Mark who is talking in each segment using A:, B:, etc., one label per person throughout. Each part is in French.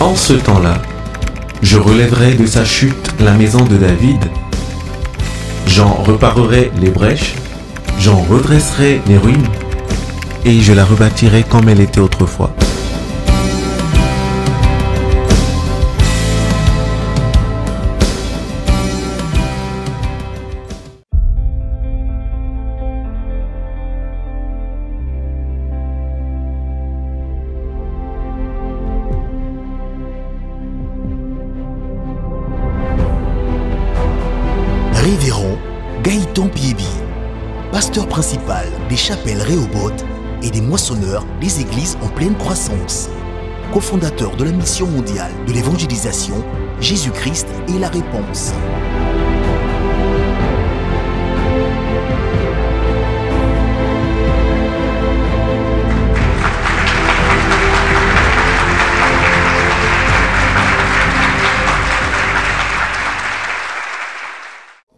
A: En ce temps-là, je relèverai de sa chute la maison de David. J'en reparerai les brèches, j'en redresserai les ruines, et je la rebâtirai comme elle était autrefois.
B: Révérend Gaëtan Piebi, pasteur principal des chapelles Rehoboth et des moissonneurs des églises en pleine croissance, cofondateur de la mission mondiale de l'évangélisation, Jésus-Christ est la réponse.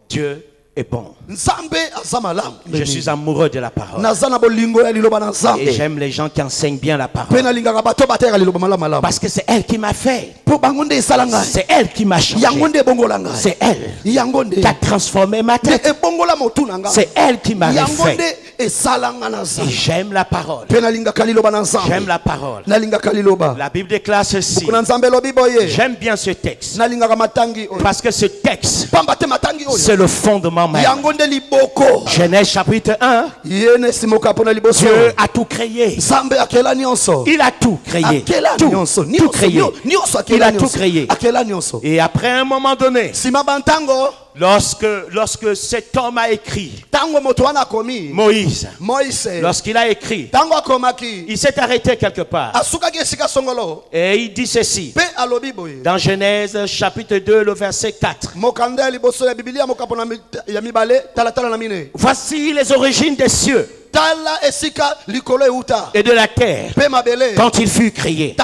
C: Dieu est bon. Je suis amoureux de la parole. Et j'aime les gens qui enseignent bien la parole. Parce que c'est elle qui m'a fait. C'est elle qui m'a changé. C'est elle qui a transformé ma tête. C'est elle qui m'a refait. Et j'aime la parole. J'aime la parole. La Bible déclare ceci. J'aime bien ce texte. Parce que ce texte, c'est le fondement même. Genèse chapitre 1. Dieu a tout créé. Il a tout créé. Tout créé. Il a tout créé. Et après un moment donné, lorsque cet homme a écrit, Moïse, lorsqu'il a écrit, il s'est arrêté quelque part. Et il dit ceci, dans Genèse chapitre 2, le verset 4. Voici les origines des cieux et de la terre quand il fut créé.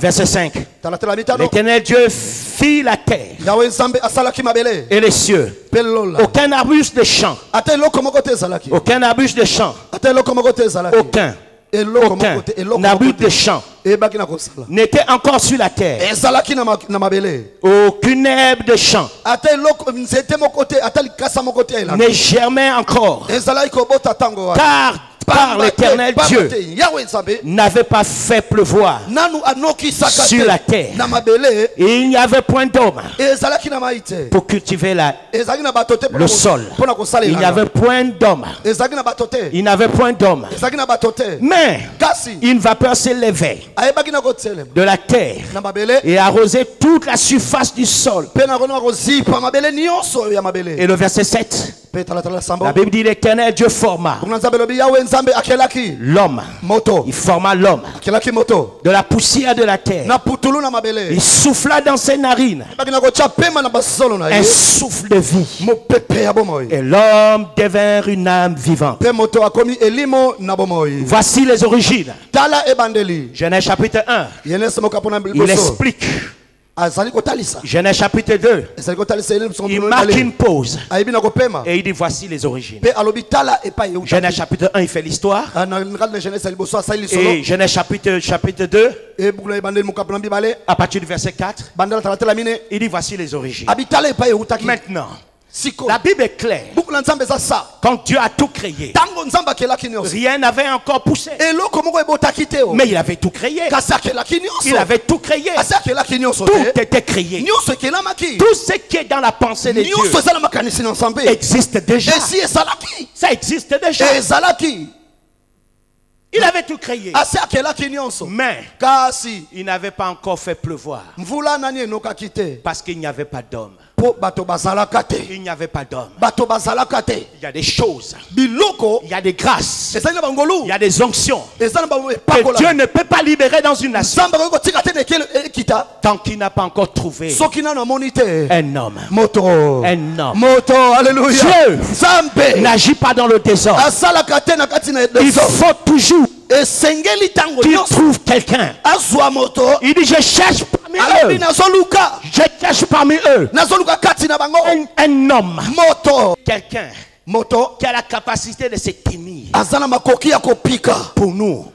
C: Verset 5. L'Éternel Dieu fit la terre et les cieux. Aucun arbuste de champ. Aucun arbuste de champ. Aucun arbuste de champ n'était encore sur la terre. Aucune herbe de champ ne germait encore. Car l'Éternel Dieu n'avait pas fait pleuvoir sur la terre. Et il n'y avait point d'homme pour cultiver le sol. Il n'y avait point d'homme. Il n'avait point d'homme. Mais une vapeur s'élevait de la terre et arrosait toute la surface du sol. Et le verset 7. La Bible dit l'Éternel Dieu forma l'homme. Il forma l'homme de la poussière de la terre. Il souffla dans ses narines un souffle de vie. Et l'homme devint une âme vivante. Voici les origines. Genèse chapitre 1. Il explique. Genèse chapitre 2. Il marque une pause. Et il dit voici les origines. Genèse chapitre 1, il fait l'histoire. Et Genèse chapitre 2, à partir du verset 4, il dit voici les origines. Maintenant, la Bible est claire. Quand Dieu a tout créé, rien n'avait encore poussé. Mais il avait tout créé. Il avait tout créé. Tout était créé. Tout ce qui est dans la pensée de Dieu existe déjà. Ça existe déjà. Il avait tout créé. Mais il n'avait pas encore fait pleuvoir. Parce qu'il n'y avait pas d'homme. Il n'y avait pas d'homme. Il y a des choses. Il y a des grâces. Il y a des onctions que Dieu ne peut pas libérer dans une nation tant qu'il n'a pas encore trouvé un homme. Un homme. Dieu n'agit pas dans le désordre. Il faut toujours qu'il trouve quelqu'un. Il dit je cherche parmi eux. Je cherche parmi eux un homme. Quelqu'un qui a la capacité de se tenir pour nous.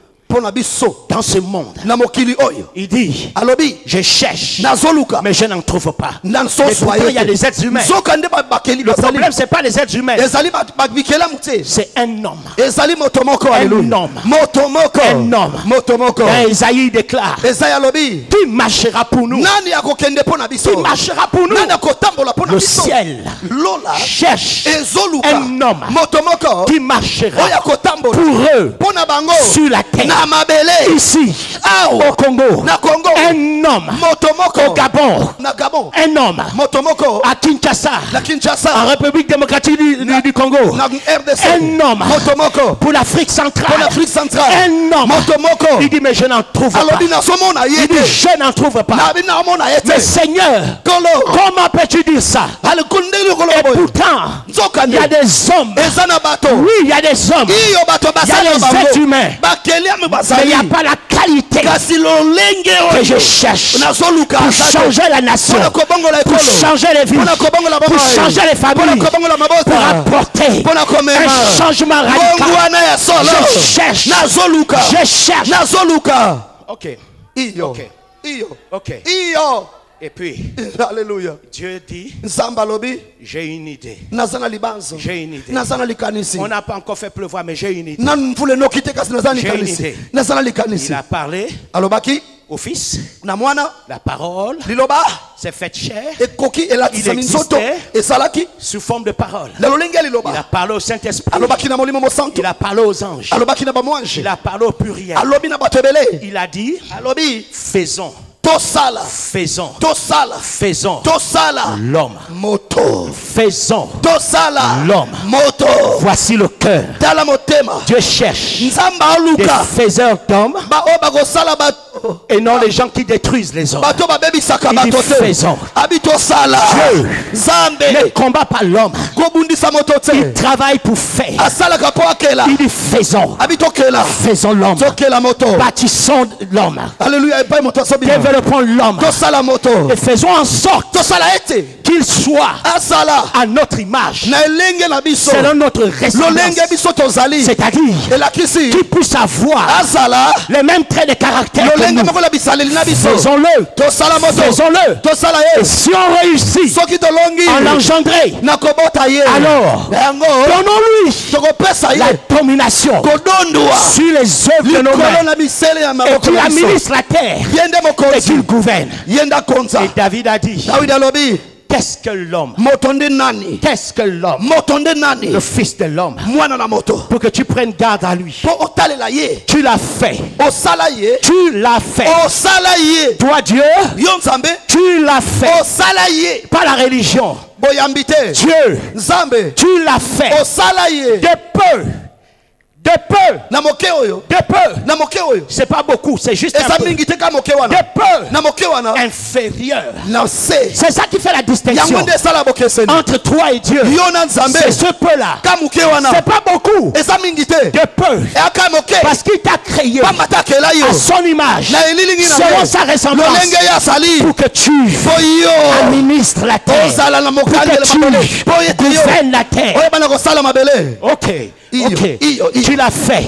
C: dans ce monde. Il dit, je cherche, mais je n'en trouve pas. Mais pourtant, il y a des êtres humains. Le problème, ce n'est pas les êtres humains. C'est un homme. Un homme. Et Isaïe déclare, qui marchera pour nous? Qui marchera pour nous? Le ciel cherche un homme qui marchera pour eux sur la terre. Ici au Congo, un homme au Gabon, un homme à Kinshasa, en République démocratique du Congo, un homme pour l'Afrique centrale, un homme. Il dit mais je n'en trouve pas. Il dit je n'en trouve pas. Mais Seigneur, comment peux-tu dire ça? Et pourtant il y a des hommes. Oui, il y a des hommes. Il y a des êtres humains. Mais il n'y a pas la qualité que je cherche pour changer la nation, pour changer les vies, pour changer les familles, pour apporter un changement radical. Je cherche. Je cherche. Ok. Et puis,
B: Alléluia.
C: Dieu dit, j'ai une idée. J'ai une idée. On n'a pas encore fait pleuvoir, mais j'ai une idée. Il a parlé au Fils. La parole s'est faite chair. Il existait sous forme de parole. Il a parlé au Saint-Esprit. Il a parlé aux anges. Il a parlé au pluriel. Il a dit, faisons. Faisons l'homme. Faisons l'homme. Voici le cœur. Dieu cherche des faiseurs d'hommes et non les gens qui détruisent les hommes. Il dit faisons. Dieu ne combat pas l'homme. Il travaille pour faire. Il dit faisons. Faisons l'homme. Bâtissons l'homme. Développons l'homme. Et faisons en sorte qu'il soit à notre image, selon notre ressemblance. C'est-à-dire qu'il puisse avoir les mêmes traits de caractère que nous. Faisons-le. Faisons-le. Et si on réussit à l'engendrer, alors donnons-lui la domination sur les œuvres de nos mains et qu'il administre la terre et qu'il gouverne. Et David a dit, qu'est-ce que l'homme? Qu'est-ce que l'homme? Le fils de l'homme. Pour que tu prennes garde à lui. Tu l'as fait. Tu l'as fait. Toi Dieu, tu l'as fait. Pas la religion. Dieu, tu l'as fait. De peu. De peu. C'est pas beaucoup, c'est juste un peu. De peu. Inférieur. C'est ça qui fait la distinction entre toi et Dieu. C'est ce peu-là. C'est pas beaucoup. De peu. Parce qu'il t'a créé à son image, selon sa ressemblance, pour que tu administres la terre, pour que tu gouvernes la terre. Ok. Tu l'as fait.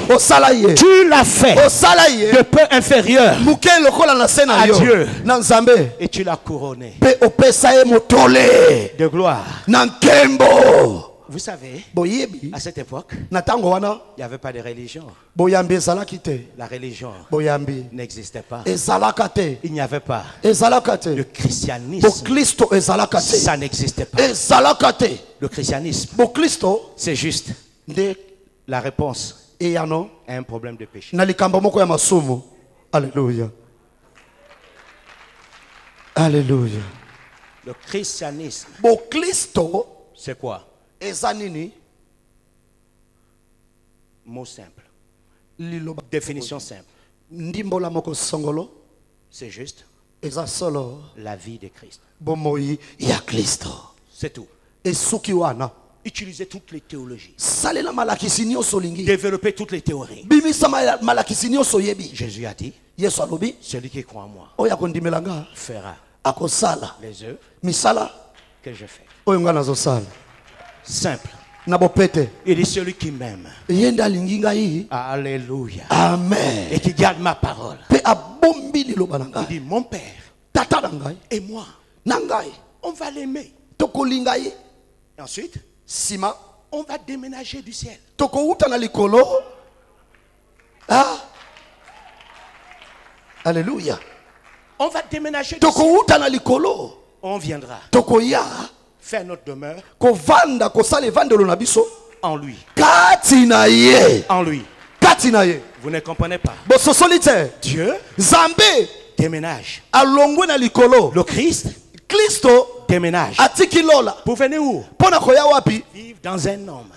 C: Tu l'as fait de peu inférieur à Dieu. Et tu l'as couronné de gloire. Vous savez, à cette époque, il n'y avait pas de religion. La religion n'existait pas. Il n'y avait pas le christianisme. Ça n'existait pas. Le christianisme, c'est juste la réponse à un problème de péché.
B: Alléluia. Alléluia.
C: Le christianisme, c'est quoi? Mot simple. Définition simple. C'est juste la vie de Christ. C'est tout. Utiliser toutes les théologies. Développer toutes les théories. Jésus a dit, celui qui croit en moi fera les œuvres que je fais. Simple. Il dit celui qui m'aime. Alléluia.
B: Amen.
C: Et qui garde ma parole. Il dit mon père et moi, on va l'aimer. Et ensuite, on va déménager du ciel.
B: Alléluia.
C: On va déménager du ciel. On viendra faire notre demeure en lui. En lui. Vous ne comprenez pas. Dieu déménage. Le Christ déménage. Pour venir où? Vivre dans un homme.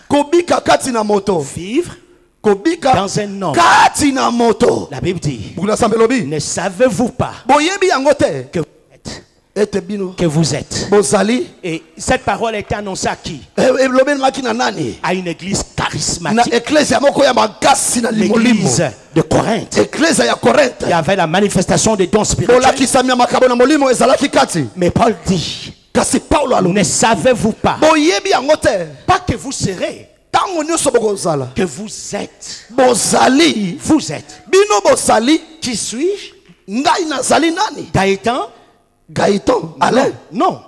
C: Vivre dans un homme. La Bible dit, ne savez-vous pas que vous êtes. Et cette parole est annoncée à qui? À une église charismatique. L'église de Corinthe. Il y avait la manifestation des dons spirituels. Mais Paul dit, ne savez-vous pas que vous serez, que vous êtes. Vous êtes. Qui suis-je? Gaëtan.
B: Alain.
C: Non.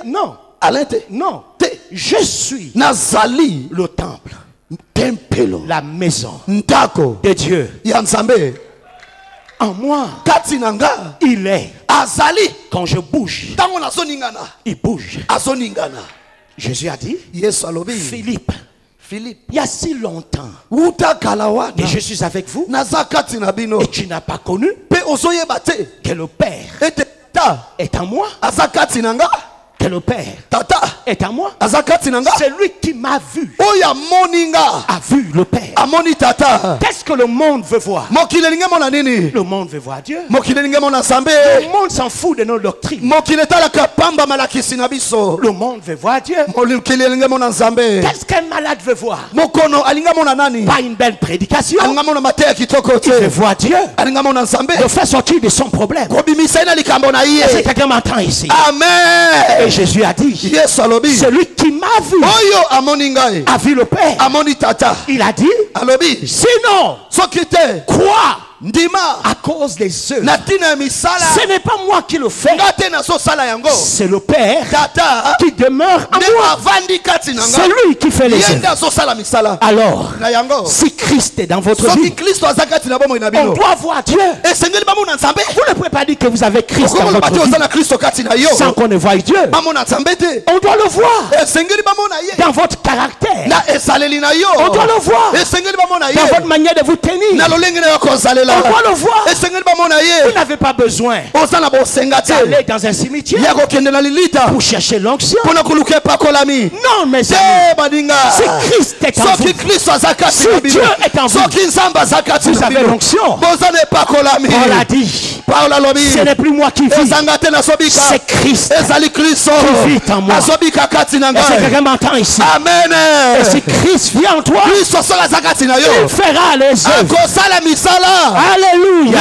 C: Non.
B: Alain.
C: Non. Je suis le temple. La maison de Dieu. En moi. Il est. Quand je bouge, il bouge. Jésus a dit, Philippe, il y a si longtemps et je suis avec vous et tu n'as pas connu que le Père est en moi. Que le Père est en moi. Celui qui m'a vu a vu le Père. Qu'est-ce que le monde veut voir? Le monde veut voir Dieu. Le monde s'en fout de nos doctrines. Le monde veut voir Dieu. Qu'est-ce qu'un malade veut voir? Pas une belle prédication. Il veut voir Dieu. Le faire sortir de son problème. Est-ce que quelqu'un m'entend ici?
B: Amen.
C: Et Jésus a dit, celui qui m'a vu a vu le Père. Il a dit, sinon, crois à cause des œuvres. Ce n'est pas moi qui le fais. C'est le Père qui demeure en moi. C'est lui qui fait les œuvres. Alors, si Christ est dans votre vie, on doit voir Dieu. Vous ne pouvez pas dire que vous avez Christ dans votre vie sans qu'on ne voie Dieu. On doit le voir dans votre caractère. On doit le voir dans votre manière de vous tenir. On doit le voir. Vous n'avez pas besoin d'aller dans un cimetière pour chercher l'onction. Non, mes amis, si Christ est en vous, si Dieu est en vous, vous avez l'onction. On l'a dit, ce n'est plus moi qui vis, c'est Christ qui vit en moi. Est-ce que quelqu'un m'entend ici?
B: Amen.
C: Et si Christ vit en toi, il fera les œuvres. Alléluia.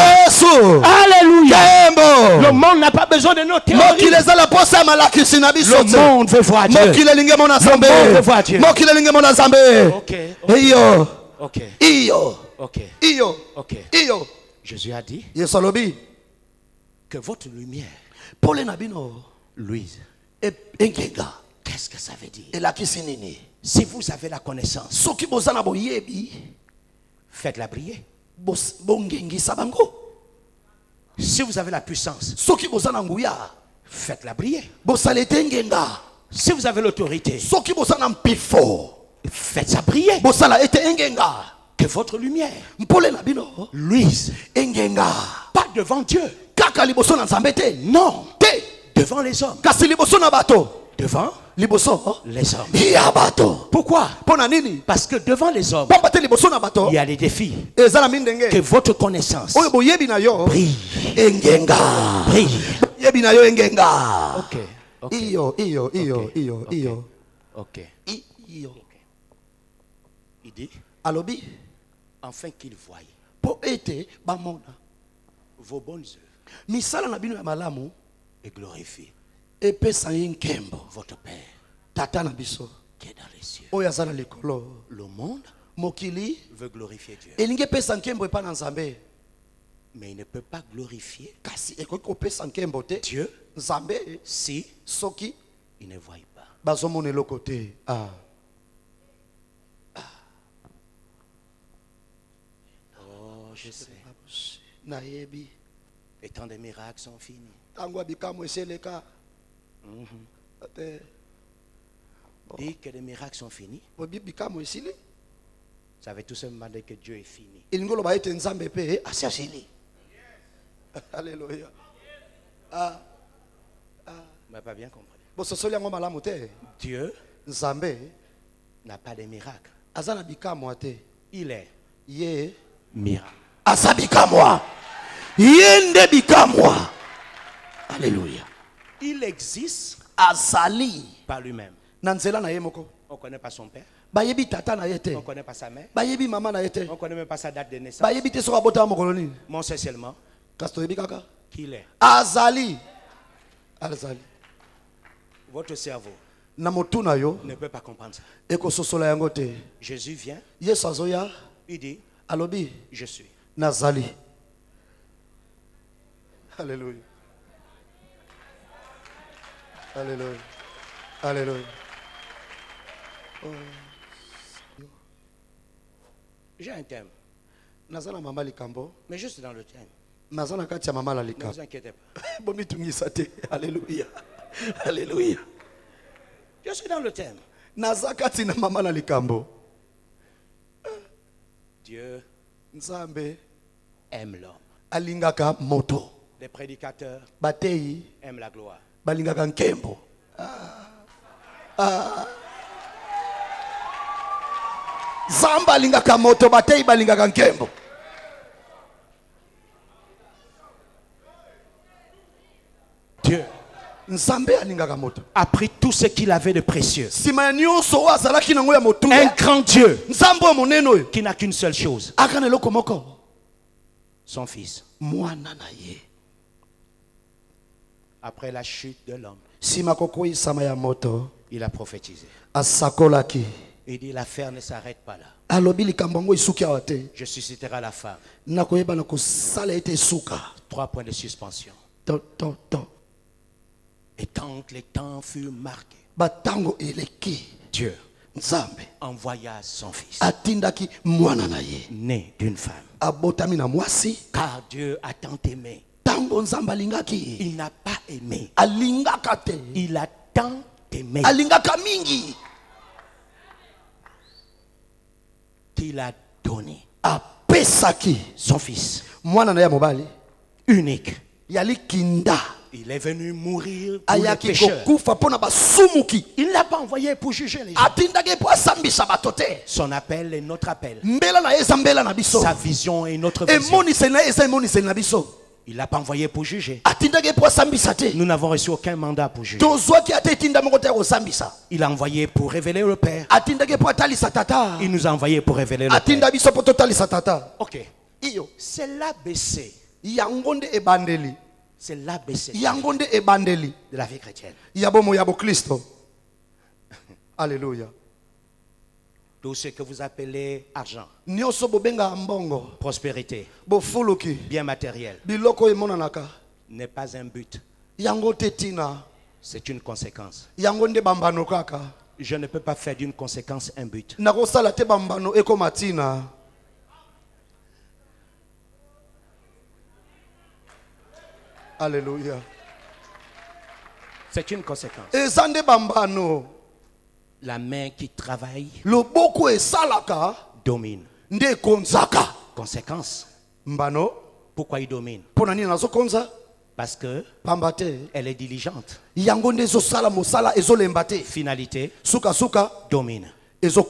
C: Alléluia. Le monde n'a pas besoin de nos théories. Le monde veut voir Dieu. Le monde veut voir Dieu. Ok. Jésus a dit que votre lumière luise. Qu'est-ce que ça veut dire? Si vous avez la connaissance, faites-la briller. Si vous avez la puissance, faites-la briller. Si vous avez l'autorité, faites ça briller. Que votre lumière luise. Pas devant Dieu. Non. Devant les hommes. Devant les hommes. Pourquoi? Parce que devant les hommes, il y a des défis. Que votre connaissance brille. Ok. Il dit, afin qu'ils voient vos bonnes œuvres et glorifient votre Père qui est dans les cieux.
B: Le monde
C: veut glorifier Dieu. Mais il ne peut pas glorifier Dieu si il ne voit pas. Oh, je sais. Et tant de miracles sont finis. Dès que les miracles sont finis, ça veut tout simplement dire que Dieu est fini.
B: Alléluia.
C: Vous n'avez pas bien compris.
B: Dieu
C: n'a pas de miracles.
B: Il est
C: miracle.
B: Alléluia.
C: Il existe par lui-même. On ne connaît pas son père. On ne connaît pas sa mère. On ne connaît même pas sa date de naissance. Mais on sait seulement qu'il est. Votre cerveau ne peut pas comprendre ça. Jésus vient. Il dit, je suis.
B: Nazali. Alléluia. Alléluia. Alléluia. Oh.
C: J'ai un thème.
B: Mais
C: juste dans le thème.
B: Ne
C: vous inquiétez pas.
B: Alléluia. Alléluia.
C: Je suis dans le thème. Dieu aime l'homme. Les prédicateurs aiment la gloire.
B: Zamba lingaka moto batei balingaka nkembo.
C: Dieu
B: a
C: pris tout ce qu'il avait de précieux.
B: Un
C: grand Dieu qui n'a qu'une seule chose, son fils. Après la chute de l'homme, il a prophétisé. Il dit l'affaire ne s'arrête pas là. Je susciterai la femme. 3 points de suspension. Et tant que les temps furent marqués, Dieu envoya son fils, né d'une femme. Car Dieu a tant aimé. Il n'a pas aimé. Il a tant aimé qu'il a donné son fils unique. Il est venu mourir pour les pécheurs. Il ne l'a pas envoyé pour juger les gens. Son appel est notre appel. Sa vision est notre vision. Il ne l'a pas envoyé pour juger. Nous n'avons reçu aucun mandat pour juger. Il a envoyé pour révéler le Père. Il nous a envoyé pour révéler le Père. Ok. C'est l'ABC. C'est l'ABC de la vie chrétienne.
B: Alléluia.
C: Tout ce que vous appelez argent, prospérité, bien matériel, n'est pas un but. C'est une conséquence. Je ne peux pas faire d'une conséquence un but.
B: Alléluia.
C: C'est une conséquence. La main qui travaille domine. Conséquence. Pourquoi il domine? Parce que elle est diligente. Finalité. Domine. Donc,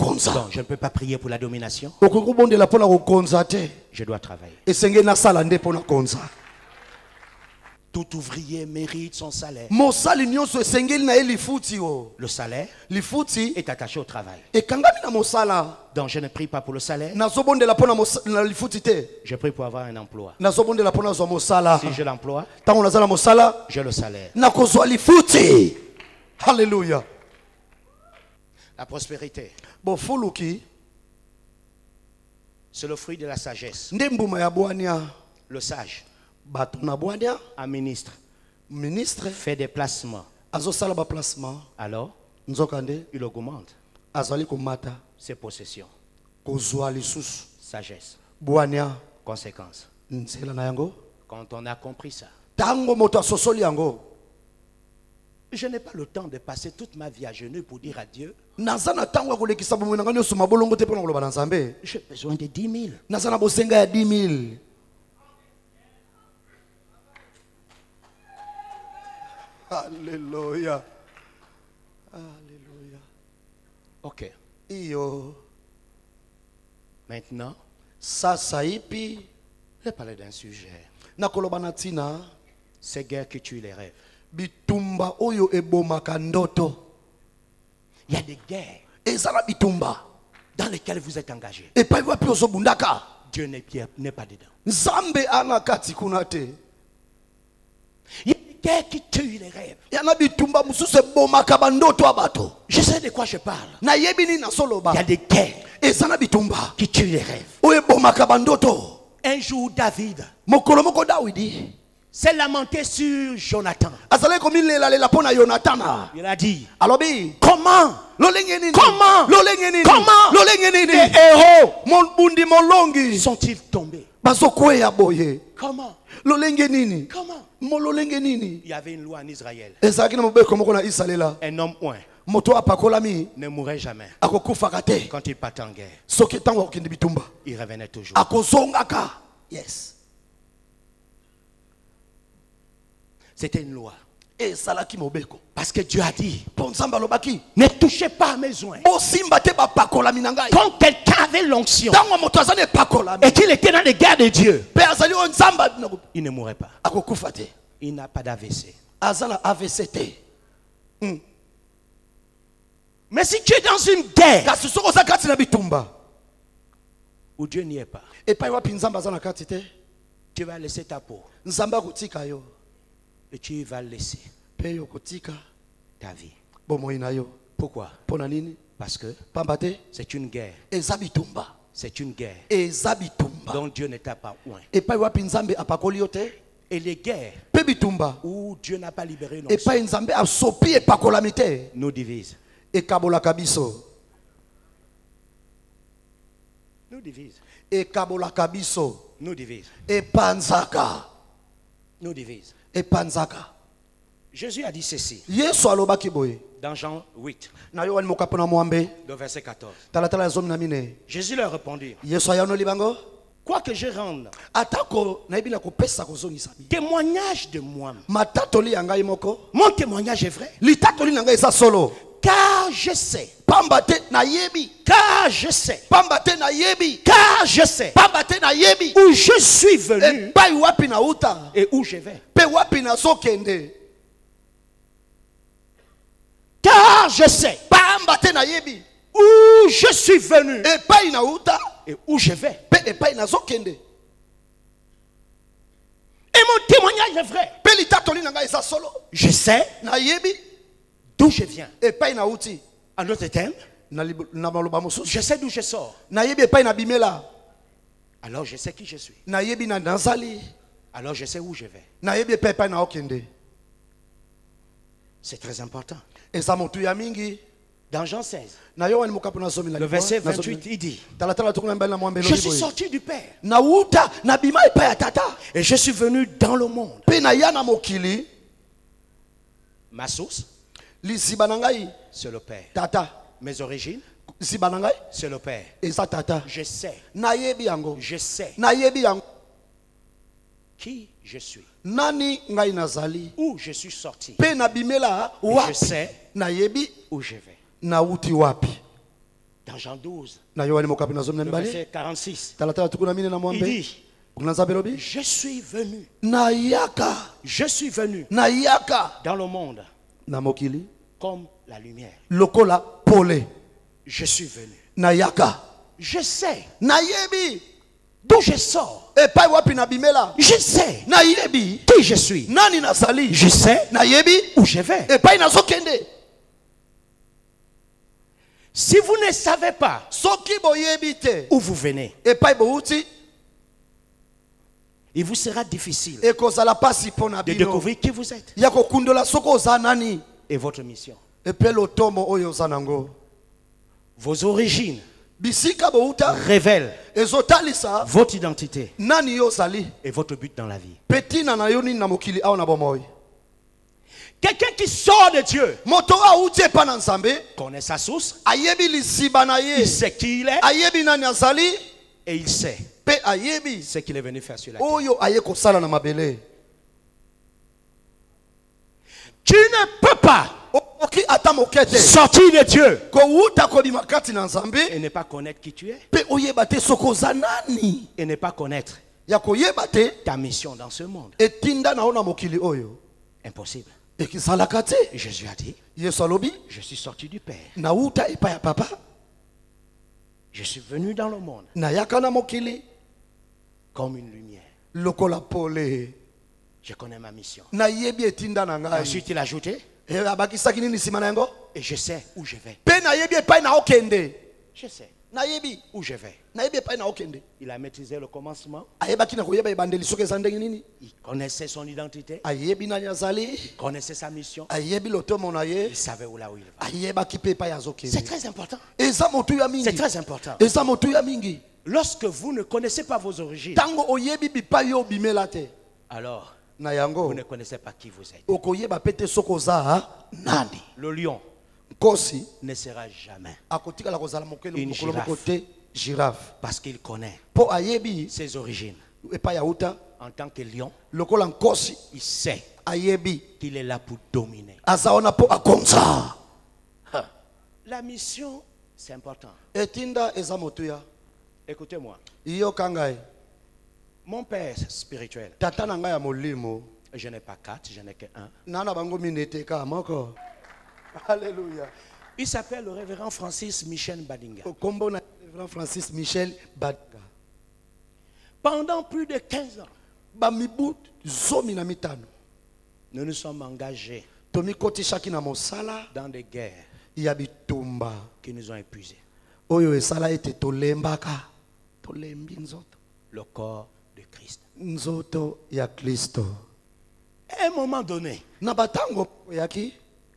C: je ne peux pas prier pour la domination. Je dois travailler. Tout ouvrier mérite son salaire. Le salaire est attaché au travail. Donc je ne prie pas pour le salaire. Je prie pour avoir un emploi. Si je l'emploie, j'ai le salaire.
B: Alléluia.
C: La prospérité.
D: Bofuluki.
C: C'est le fruit de la sagesse.
D: Le
C: sage.
D: Un
C: ministre.
D: Ministre.
C: Fait des placements.
D: Alors.
C: Il augmente ses possessions. Sagesse. Conséquence. Quand on a compris ça, je n'ai pas le temps de passer toute ma vie à genoux pour dire à Dieu, j'ai besoin de 10 000.
D: Alléluia. Alléluia.
C: Ok.
D: Iyo.
C: Maintenant,
D: je
C: vais parler d'un sujet.
D: Nakolobanatina.
C: Ces guerres qui tuent les rêves.
D: Bitumba oyo ebomaka ndoto.
C: Il y a des guerres
D: ezala bitumba
C: dans lesquelles vous êtes engagés.
D: Et pas wapi ozobundaka.
C: Dieu n'est pas dedans.
D: Nzambe anakati kunate.
C: Il y a des guerres qui tuent les rêves.
D: Yana bitumba mususu ebomaka bandoto abato.
C: Je sais de quoi je parle.
D: Na yebini na soloba.
C: Il y a des guerres
D: ezala bitumba
C: qui tuent les rêves.
D: Oyo ebomaka bandoto.
C: Un jour David
D: mokolomoko Dawidi
C: s'est lamenté sur Jonathan. Il a dit, comment les héros sont-ils tombés? Comment? Il y avait une loi en Israël. Un homme ne mourait jamais. Quand il partait en guerre, il revenait toujours.
D: Yes.
C: C'était une loi. Parce que Dieu a dit, ne touchez pas à mes joints. Quand quelqu'un avait l'onction et qu'il était dans les guerres de Dieu, il ne mourrait pas. Il n'a pas d'AVC. Mais si tu es dans une guerre où Dieu n'y est pas, tu vas laisser ta peau et tu vas laisser ta vie. Pourquoi? Parce que c'est une guerre. C'est une guerre dont Dieu ne t'a pas oint. Et les guerres où Dieu n'a pas libéré nous divisent. Nous divisent. Nous divisent. Nous divisent. Jésus a dit ceci dans Jean 8, le verset 14. Jésus leur répondit, quoi que je rende témoignage de moi, mon témoignage est vrai, car je sais, car je sais, car je sais où je suis venu et où je vais. Car je sais où je suis venu et où je vais. Et mon témoignage est vrai. Je sais d'où je viens. En d'autres termes, je sais d'où je sors. Alors je sais qui je suis. Alors je sais où je vais. C'est très important. Dans Jean 16, le verset 28, il dit, je suis sorti du Père et je suis venu dans le monde. Ma source, c'est le Père. Mes origines, c'est le Père. Je sais qui je suis, où je suis sorti, et je sais où je vais. Dans Jean 12, le verset 46, il dit, je suis venu dans le monde comme la lumière. Je suis venu. Je sais d'où je sors. Je sais qui je suis. Je sais où je vais. Si vous ne savez pas où vous venez, il vous sera difficile de découvrir qui vous êtes et votre mission. Vos origines révèlent votre identité et votre but dans la vie. Quelqu'un qui sort de Dieu connaît sa source, il sait qui il est et il sait ce qu'il est venu faire sur la terre. Tu ne peux pas sortir de Dieu et ne pas connaître qui tu es et ne pas connaître ta mission dans ce monde. Impossible. Jésus a dit, je suis sorti du Père. Je suis venu dans le monde comme une lumière. Je connais ma mission. Ensuite il a ajouté, et je sais où je vais. Je sais où je vais. Il a maîtrisé le commencement. Il connaissait son identité. Il connaissait sa mission. Il savait où là où il va. C'est très important. C'est très important. Lorsque vous ne connaissez pas vos origines, alors vous ne connaissez pas qui vous êtes. Le lion ne sera jamais une girafe parce qu'il connaît ses origines. En tant que lion, il sait qu'il est là pour dominer. La mission, c'est important. Écoutez-moi. Mon père spirituel, je n'ai pas 4, je n'ai que 1.
D: Alléluia.
C: Il s'appelle le révérend Francis Michel Badinga. Pendant plus de 15 ans, nous nous sommes engagés dans des guerres qui nous ont épuisés. Le corps de Christ. À un moment donné,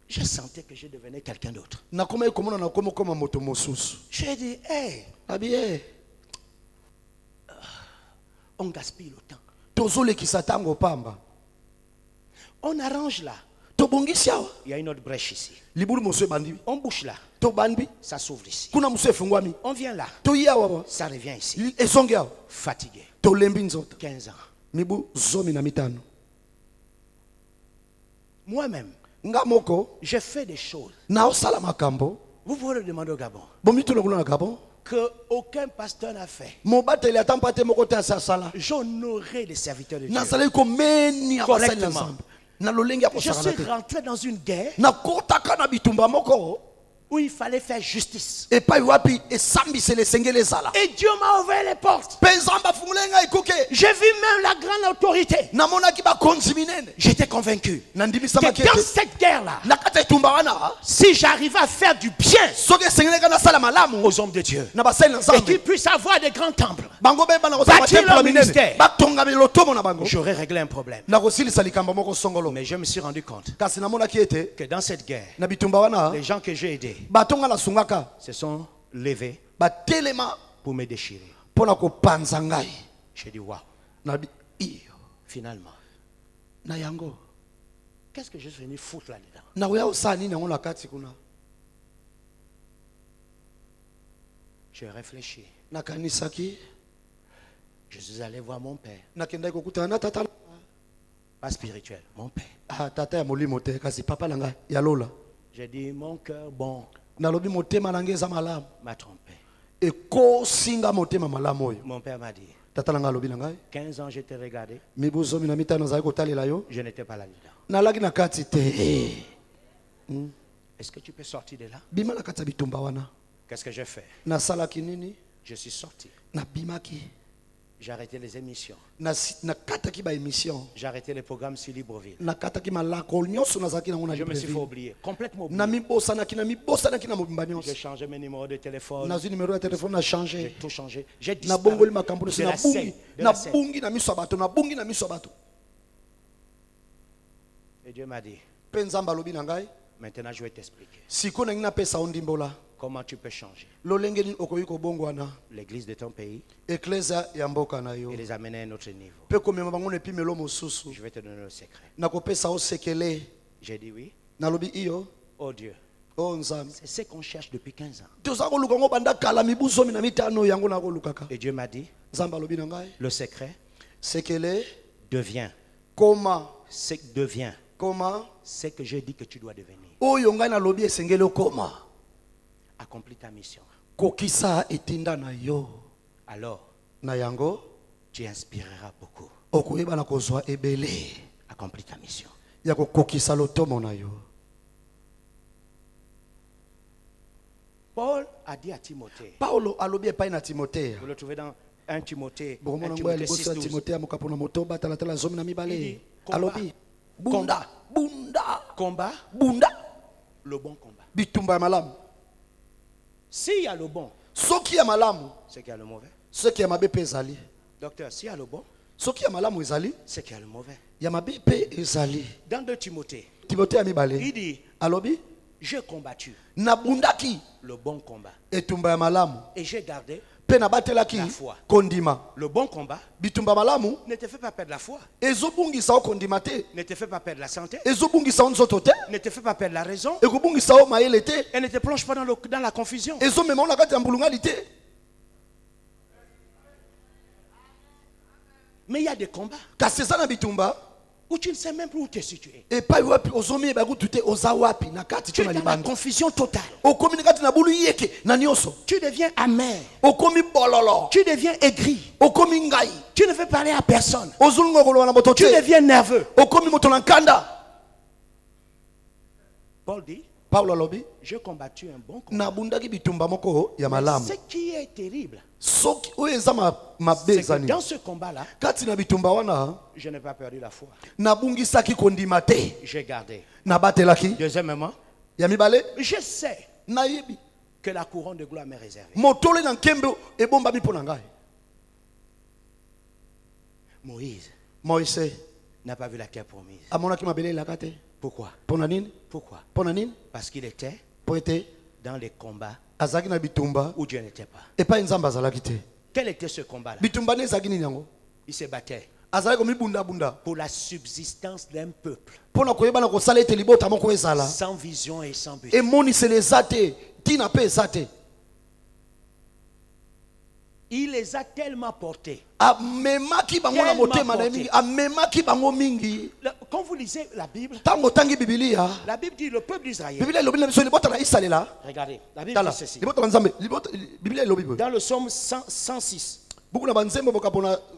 C: je sentais que je devenais quelqu'un d'autre. J'ai dit, hey, on gaspille le temps. On arrange là. Il y a une autre brèche ici. On bouche là. Ça s'ouvre ici. On vient là. Ça revient ici. Fatigué. 15 ans. Moi-même, j'ai fait des choses. Vous pouvez le demander au Gabon. Que aucun pasteur n'a fait. J'honorais les serviteurs de Dieu correctement. Je suis rentré dans une guerre où il fallait faire justice. Et Dieu m'a ouvert les portes. J'ai vu même la grande autorité. J'étais convaincu que dans cette guerre-là, si j'arrivais à faire du bien aux hommes de Dieu et qu'ils puissent avoir des grands temples, bâtir leur ministère, j'aurais réglé un problème. Mais je me suis rendu compte que dans cette guerre, les gens que j'ai aidés se sont levés pour me déchirer. J'ai dit waouh. Finalement, qu'est-ce que je suis venu foutre là-dedans? J'ai réfléchi. Je suis allé voir mon père. Pas spirituel, mon père. J'ai dit mon cœur bon m'a trompé. Mon père m'a dit 15 ans je t'ai regardé. Je n'étais pas là-dedans. Est-ce que tu peux sortir de là? Qu'est-ce que j'ai fait? Je suis sorti. J'ai arrêté les émissions.
D: J'ai
C: arrêté les programmes sur Libreville.
D: Je
C: me suis fait oublier. Complètement oublié. J'ai changé mes numéros de téléphone. J'ai tout changé. J'ai disparu de la scène. Et Dieu m'a dit, maintenant je vais t'expliquer. Comment tu peux changer l'église de ton pays et les amener à un autre niveau. Je vais te donner le secret. J'ai dit oui. Oh Dieu. C'est ce qu'on cherche depuis 15 ans. Et Dieu m'a dit, le secret devient.
D: Comment
C: ce que je dis que tu dois devenir. Accomplis ta mission. Alors, tu inspireras beaucoup. Accomplis ta mission. Paul a dit à Timothée. Vous le trouvez dans 1 Timothée 6:12. Combat. Le bon combat. S'il y a le bon, c'est qu'il y a le mauvais. Docteur, s'il y a le bon, c'est qu'il y a le mauvais. Dans 2 Timothée, il dit, j'ai combattu le bon combat et j'ai gardé la foi. Le bon combat ne te fait pas perdre la foi, ne te fait pas perdre la santé, ne te fait pas perdre la raison et ne te plonge pas dans la confusion. Mais il y a des combats où tu ne sais même plus où tu es situé. Tu es dans la confusion totale. Tu deviens amer. Tu deviens aigri. Tu ne veux parler à personne. Tu deviens nerveux. Paul dit, j'ai combattu un bon combat. Ce qui est terrible, c'est que dans ce combat-là, je n'ai pas perdu la foi. J'ai gardé. Deuxièmement, je sais que la couronne de gloire m'est réservée. Moïse n'a pas vu la terre promise. Pourquoi? Pourquoi? Parce qu'il était dans les combats où Dieu n'était pas. Quel était ce combat-là? Il se battait pour la subsistance d'un peuple sans vision et sans but. Il les a tellement portés. Quand vous lisez la Bible dit le peuple d'Israël. Regardez, la Bible dit ceci. Dans le psaume 106,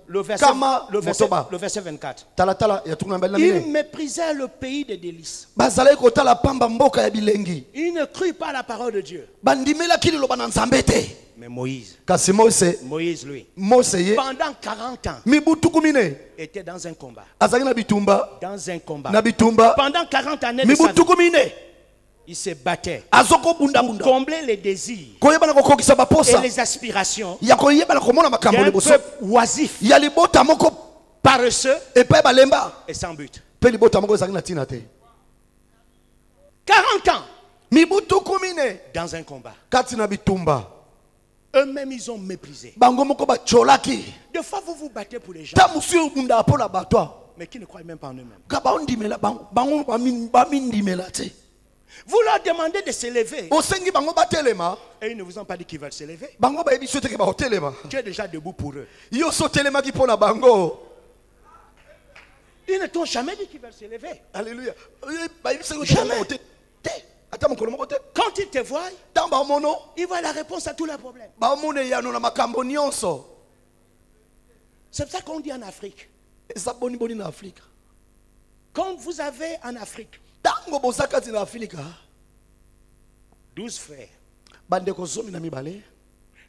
C: le verset 24. Il méprisait le pays des délices. Il ne crut pas à la parole de Dieu. Mais Moïse, lui, pendant 40 ans, était dans un combat. Pendant 40 années de sa vie, il se battait pour combler les désirs et les aspirations d'un peuple oisif, paresseux et sans but. 40 ans dans un combat. Eux-mêmes, ils ont méprisé. Des fois, vous vous battez pour les gens, mais qui ne croient même pas en eux-mêmes. Vous leur demandez de se lever et ils ne vous ont pas dit qu'ils veulent se lever. Tu es déjà debout pour eux. Ils ne t'ont jamais dit qu'ils veulent se lever.
D: Alléluia.
C: Jamais. Quand ils te voient, ils voient la réponse à tous leurs problèmes. C'est pour ça qu'on dit en Afrique, quand vous avez en Afrique 12 frères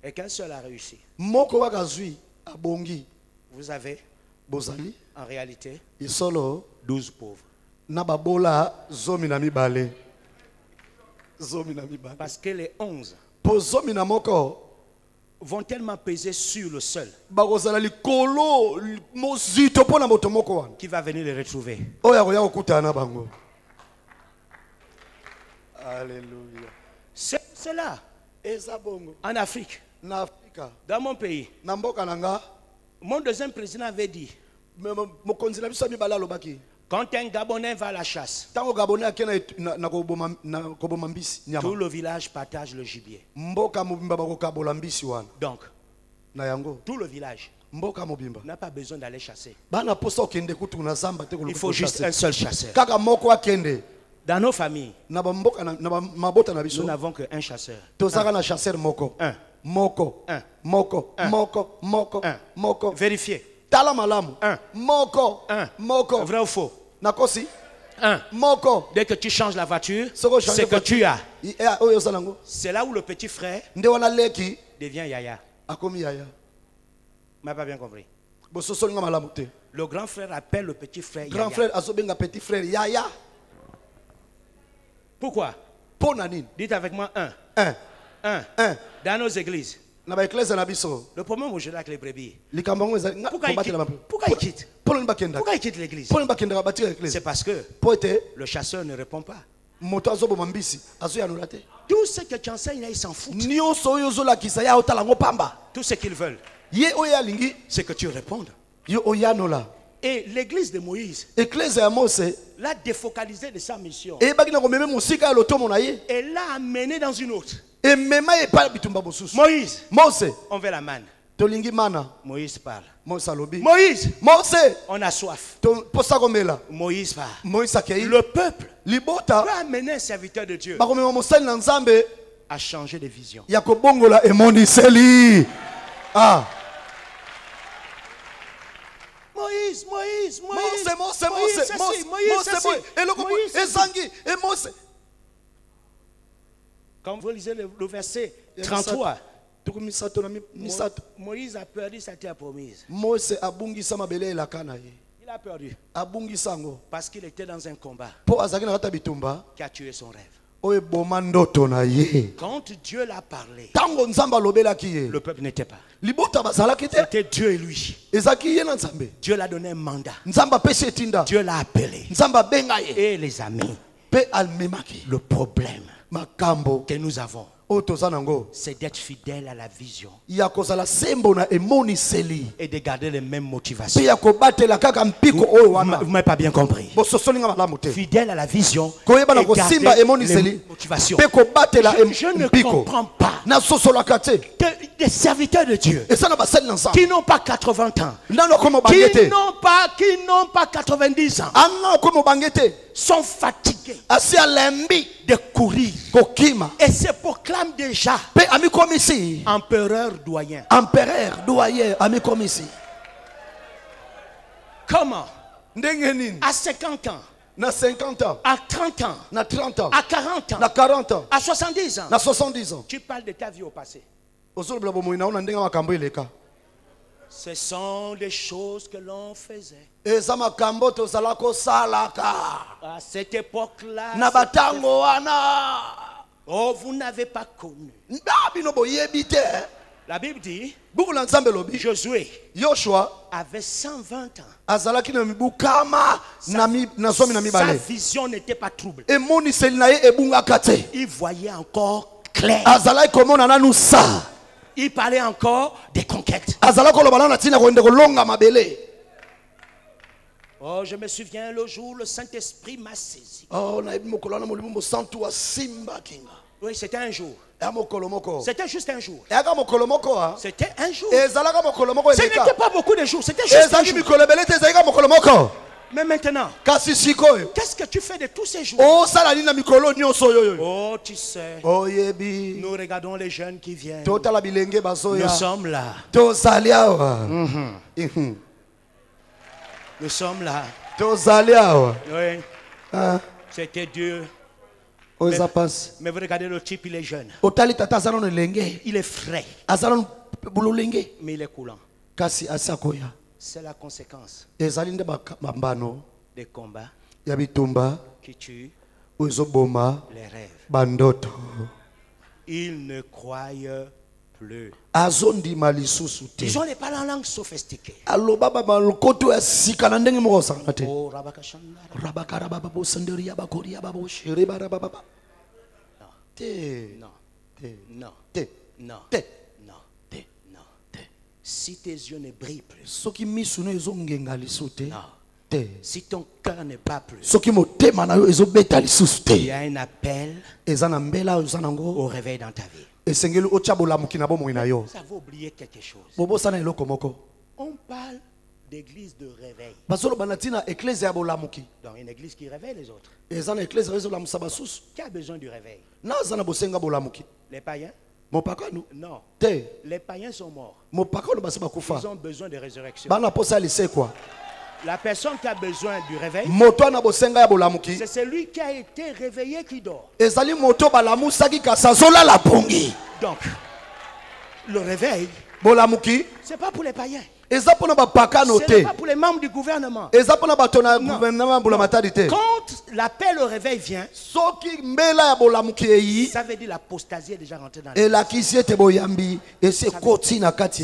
C: et qu'un seul a réussi, Vous avez en réalité 12 pauvres. Parce que les 11 vont tellement peser sur le seul qui va venir les retrouver.
D: Alléluia.
C: C'est là, en Afrique, dans mon pays. Mon deuxième président avait dit, quand un Gabonais va à la chasse, tout le village partage le gibier. Donc, tout le village n'a pas besoin d'aller chasser. Il faut juste un seul chasseur. Dans nos familles, nous n'avons qu'un chasseur. Vérifiez. Vrai ou faux? Dès que tu changes la voiture, c'est que tu as. C'est là où le petit frère devient Yaya. Vous n'avez pas bien compris. Le grand frère appelle le petit frère Yaya. Pourquoi? Dites avec moi un. Dans nos églises. Le problème aujourd'hui avec les brebis. Pourquoi ils quittent? Pourquoi ils quittent l'église? C'est parce que le chasseur ne répond pas. Tout ce que tu enseignes là, ils s'en foutent. Tout ce qu'ils veulent, c'est que tu répondes. Et l'église de Moïse l'a défocalisé de sa mission et l'a amené dans une autre. Moïse, on veut la manne. Moïse parle. Moïse, on a soif. Moïse parle. Le peuple peut amener un serviteur de Dieu à changer de vision. Moïse. Quand vous lisez le verset 33, Moïse a perdu sa terre promise. Il a perdu parce qu'il était dans un combat qui a tué son rêve. Quand Dieu l'a parlé, le peuple n'était pas. C'était Dieu et lui. Dieu l'a donné un mandat. Dieu l'a appelé. Et les amis, le problème que nous avons, c'est d'être fidèle à la vision et de garder les mêmes motivations. Vous ne m'avez pas bien compris. Fidèle à la vision et garder les motivations. Je ne comprends pas des serviteurs de Dieu qui n'ont pas 80 ans, qui n'ont pas 90 ans, sont fatigués de courir et se proclament déjà empereur doyen. Comment? À 50 ans, à 30 ans, à 40 ans, à 70 ans, tu parles de ta vie au passé. Ce sont des choses que l'on faisait. À cette époque-là, oh, vous n'avez pas connu. La Bible dit, Josué avait 120 ans. Sa vision n'était pas troublée. Il voyait encore clair. Il parlait encore des conquêtes. Oh, je me souviens le jour où le Saint-Esprit m'a saisi. Oui, c'était un jour. C'était juste un jour. C'était un jour. Ce n'était pas beaucoup de jours. C'était juste un jour. Mais maintenant, qu'est-ce que tu fais de tous ces jours? Oh, tu sais, nous regardons les jeunes qui viennent. Nous sommes là. Nous sommes là. Oui. C'était Dieu. Mais vous regardez le type, il est jeune. Il est frais. Mais il est coulant. C'est la conséquence
D: des
C: combats qui tuent les rêves. Ils ne croient plus. Ils ont les paroles en langue sophistiquée. Oh, non. Si tes yeux ne brillent plus, non. Si ton cœur ne bat plus, il y a un appel au réveil dans ta vie. Vous avez oublié quelque chose. On parle d'église de réveil. Donc une église qui réveille les autres. Qui a besoin du réveil? Les païens? Non. Les païens sont morts. Ils ont besoin de résurrection. La personne qui a besoin du réveil, c'est celui qui a été réveillé qui dort. Donc, le réveil, c'est pas pour les païens. Ce n'est pas pour les membres du gouvernement. Quand l'appel au réveil vient, ça veut dire l'apostasie est déjà rentrée dans l'église.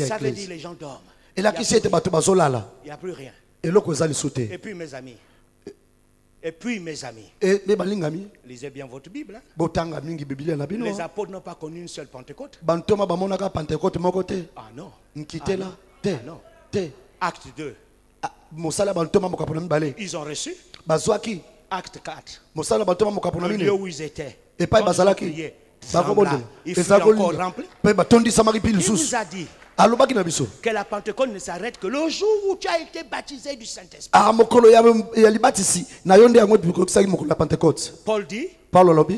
C: Ça veut dire les gens dorment. Il n'y a plus rien. Et puis mes amis, lisez bien votre Bible. Les apôtres n'ont pas connu une seule Pentecôte. Ah non. Non. Acte 2. Ils ont reçu. Acte 4. Le lieu où ils étaient. Ils furent encore remplis. Il nous a dit que la Pentecôte ne s'arrête que le jour où tu as été baptisé du Saint-Esprit. Paul dit,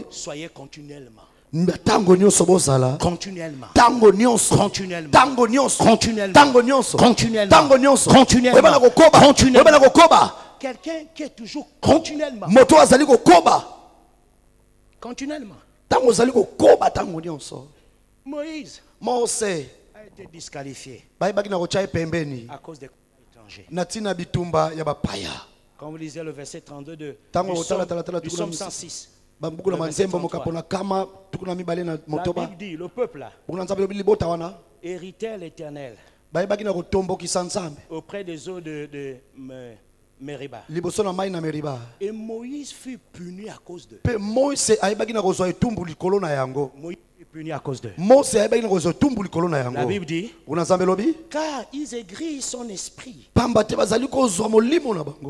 C: soyez continuellement. Continuellement. Quelqu'un qui est toujours continuellement. Continuellement. Moïse a été disqualifié à cause des étrangers. Quand vous lisez le verset 32 du psaume 106, la Bible dit, le peuple là héritait l'Éternel auprès des eaux de Meriba. Et Moïse fut puni à cause d'eux. Moïse fut puni à cause d'eux. La Bible dit, car ils aigrirent son esprit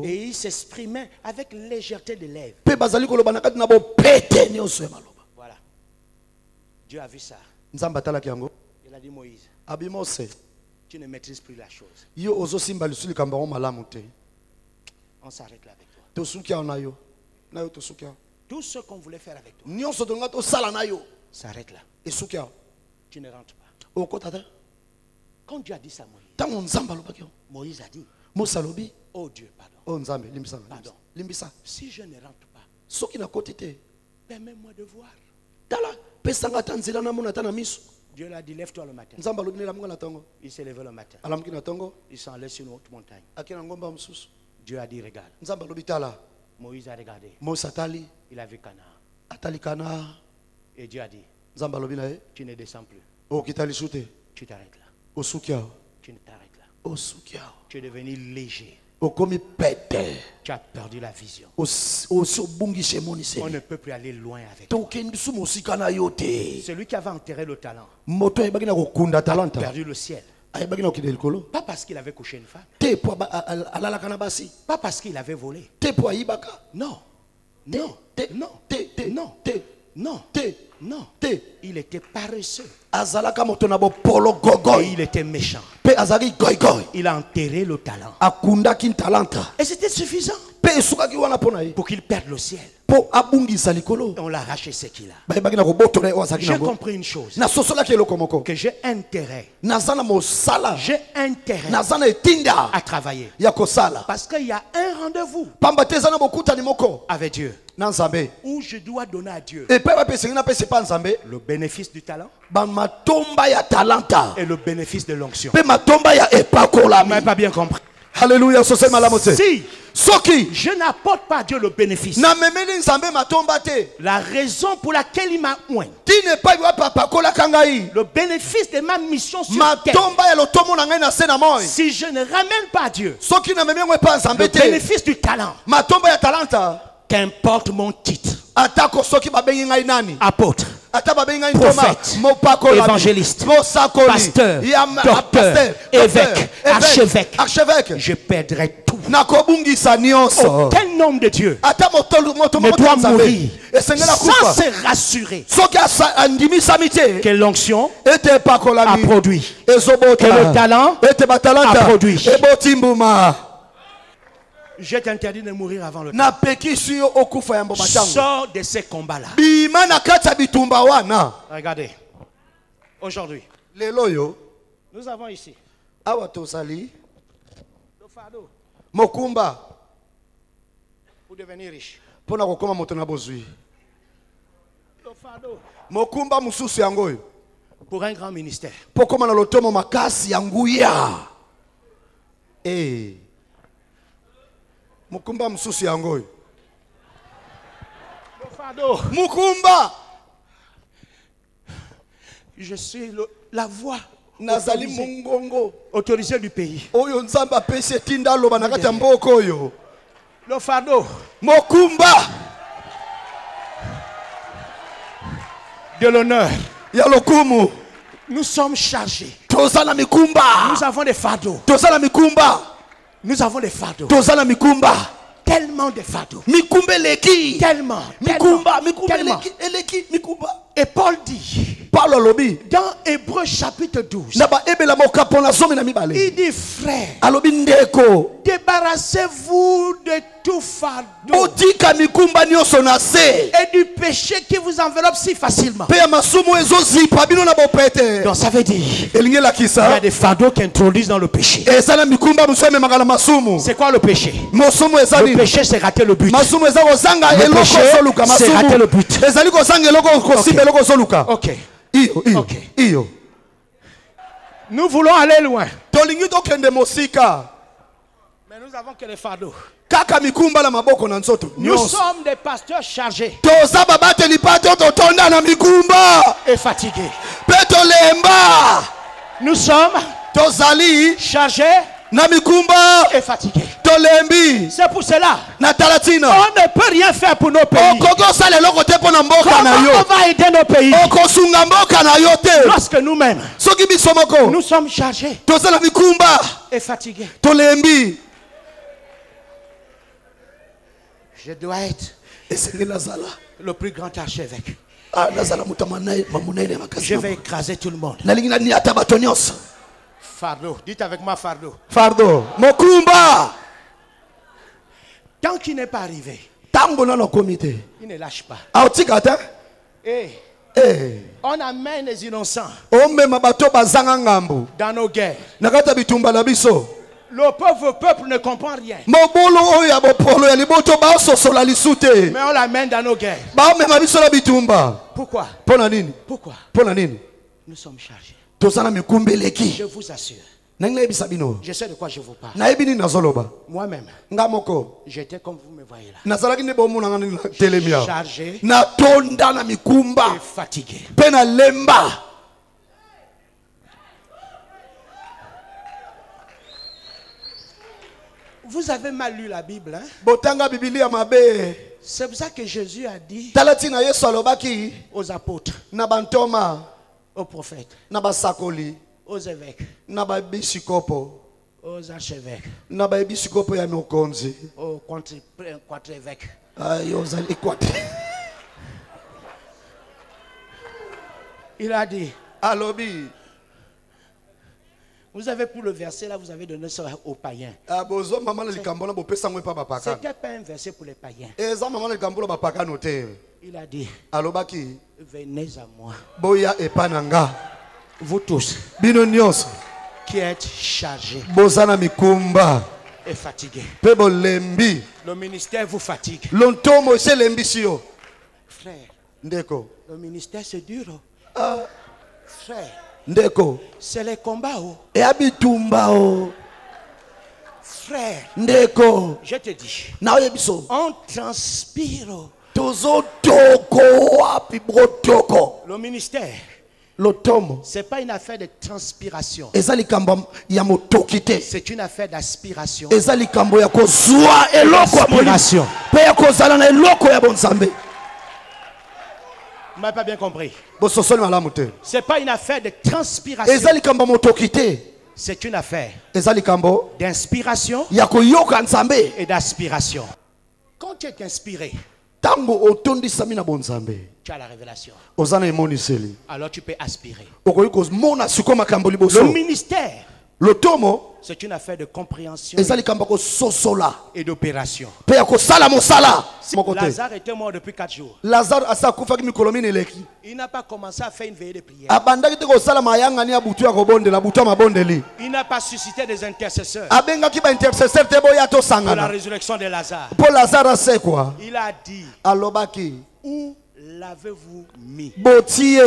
C: et il s'exprimait avec légèreté de lèvres. Voilà. Dieu a vu ça. Il a dit, Moïse, tu ne maîtrises plus la chose. On s'arrête là avec toi. Tout ce qu'on voulait faire avec toi s'arrête là. Tu ne rentres pas. Quand Dieu a dit ça à Moïse a dit, oh Dieu, pardon. Pardon. Si je ne rentre pas, permets-moi de voir. Dieu l'a dit, lève-toi le matin. Il s'est levé le matin. Ils sont allés sur une haute montagne. Dieu a dit, regarde. Moïse a regardé. Il a vu Canaan. Et Dieu a dit, tu ne descends plus. Tu t'arrêtes là. Tu ne t'arrêtes là. Tu es devenu léger. Tu as perdu la vision. On ne peut plus aller loin avec toi. Celui qui avait enterré le talent a perdu le ciel. Pas parce qu'il avait couché une femme. Pas parce qu'il avait volé. Non. Il était paresseux. Et il était méchant. Il a enterré le talent. Et c'était suffisant pour qu'il perde le ciel. On l'a arraché ce qu'il a. J'ai compris une chose, que j'ai intérêt à travailler. Parce qu'il y a un rendez-vous avec Dieu où je dois donner à Dieu le bénéfice du talent et le bénéfice de l'onction. Vous n'avez pas bien compris.
D: Alléluia.
C: Si
D: Soki,
C: je n'apporte pas à Dieu le bénéfice, la raison pour laquelle il m'a oint, le bénéfice de ma mission sur terre, si je ne ramène pas à Dieu le bénéfice du talent, qu'importe mon titre, apôtre, prophète, évangéliste, pasteur, docteur, évêque, archevêque, je perdrai tout. Aucun homme de Dieu ne doit mourir sans se rassurer que l'onction a produit, que le talent a produit. Je t'interdis de mourir avant le temps. Sors de ces combats-là. Regardez. Aujourd'hui, nous avons ici le fardeau
D: Mokumba
C: pour devenir riche.
D: Le
C: fardeau
D: Mokumba mususu yangoyo
C: pour un grand ministère.
D: Pokoma na lotomo makasi yanguya. Mokumba mususu yangoyo.
C: Le fardeau.
D: Mokumba.
C: Je suis la voix
D: Nazali mungongo
C: autorisé du pays.
D: Oyo nzamba pese tinda loba na kati ya mboko oyo.
C: Le fardeau.
D: Mokumba.
C: De l'honneur.
D: Ya lokumu.
C: Nous sommes chargés.
D: Tozala mikumba.
C: Nous avons des fardeaux.
D: Tozala mikumba.
C: Nous avons des fardeaux.
D: Tozala mikumba.
C: Tellement de fardeaux.
D: Mikumba leki.
C: Tellement.
D: Mikumba, mikumba
C: tellement.
D: Eleki, mikumba.
C: Et Paul dit, dans Hébreux chapitre 12, il dit, frère, débarrassez-vous de tout fardeau et du péché qui vous enveloppe si facilement. Donc ça veut dire, il y a des fardeaux qui introduisent dans le péché. C'est quoi le péché? Le péché, c'est rater le but. Le péché, c'est rater le but. Ok. Nous voulons aller loin. Mais nous avons que les fardeaux. Nous sommes des pasteurs chargés et fatigués. Nous sommes chargés et fatigués. C'est pour cela on ne peut rien faire pour nos pays. Comment on va aider nos pays lorsque nous-mêmes nous sommes chargés et fatigués? Je dois être le plus grand archevêque. Je vais écraser tout le monde. Fardeau. Dites avec moi fardeau.
D: Fardeau. Mokumba.
C: Tant qu'il n'est pas arrivé, il ne lâche pas. On amène les innocents dans nos guerres. Le pauvre peuple ne comprend rien. Mais on l'amène dans nos guerres. Pourquoi? Pourquoi? Nous sommes chargés. Je vous assure. Je sais de quoi je vous parle. Moi-même, j'étais comme vous me voyez là. Chargé et fatigué. Vous avez mal lu la Bible, hein? C'est pour ça que Jésus a dit aux apôtres, aux prophètes, aux évêques, aux archevêques, aux contre-évêques. Il a dit, vous avez pris le verset là, vous avez donné ça aux païens. C'était pas un verset pour les païens. Il a dit, venez à moi. Vous tous qui êtes chargés et fatigués. Le ministère vous fatigue. Frère, le ministère c'est dur. Frère, c'est les combats. Frère,
D: ndeko,
C: je te dis,
D: na yebiso,
C: on transpire.
D: tozo toko wapi brotoko.
C: Le ministère,
D: L'automo,
C: c'est pas une affaire de transpiration.
D: ezali kambo ya motokite.
C: C'est une affaire d'aspiration.
D: Ezali kambo ya kozwa eloko ya
C: Aspiration.
D: pe ya kozala na eloko ya bonzambe.
C: Vous m'avez pas bien compris.
D: Bososoli malamu te.
C: C'est pas une affaire de transpiration.
D: Ezali kambo motokite.
C: C'est une affaire
D: Ezali kambo
C: d'inspiration
D: ya koyoka nzambe.
C: et d'aspiration. Quand tu es inspiré,
D: Tango otondisami na bonzambe.
C: tu as la révélation.
D: Ozana emoniseli.
C: Alors tu peux aspirer.
D: Okoyi kozmona siko makambo
C: Le
D: liboso.
C: ministère,
D: L'automo
C: c'est une affaire de compréhension
D: ezali kambo ko sosola.
C: et d'opération.
D: Pe ya kosala mosala. Mokote.
C: Lazare était mort depuis 4 jours.
D: Lazare asa kufaki mikolo mine eleki.
C: Il n'a pas commencé à faire une veillée de prière.
D: Abandaki te kosala mayangani ya butu ya kobondela butu ya mabondeli.
C: Il n'a pas suscité des intercesseurs
D: Abengaki ba intercesseur te boya to
C: pour la
D: sangana.
C: résurrection de Lazare.
D: Po Lazare ase quoi?
C: Il a dit,
D: Alobaki.
C: où l'avez-vous mis?
D: Botie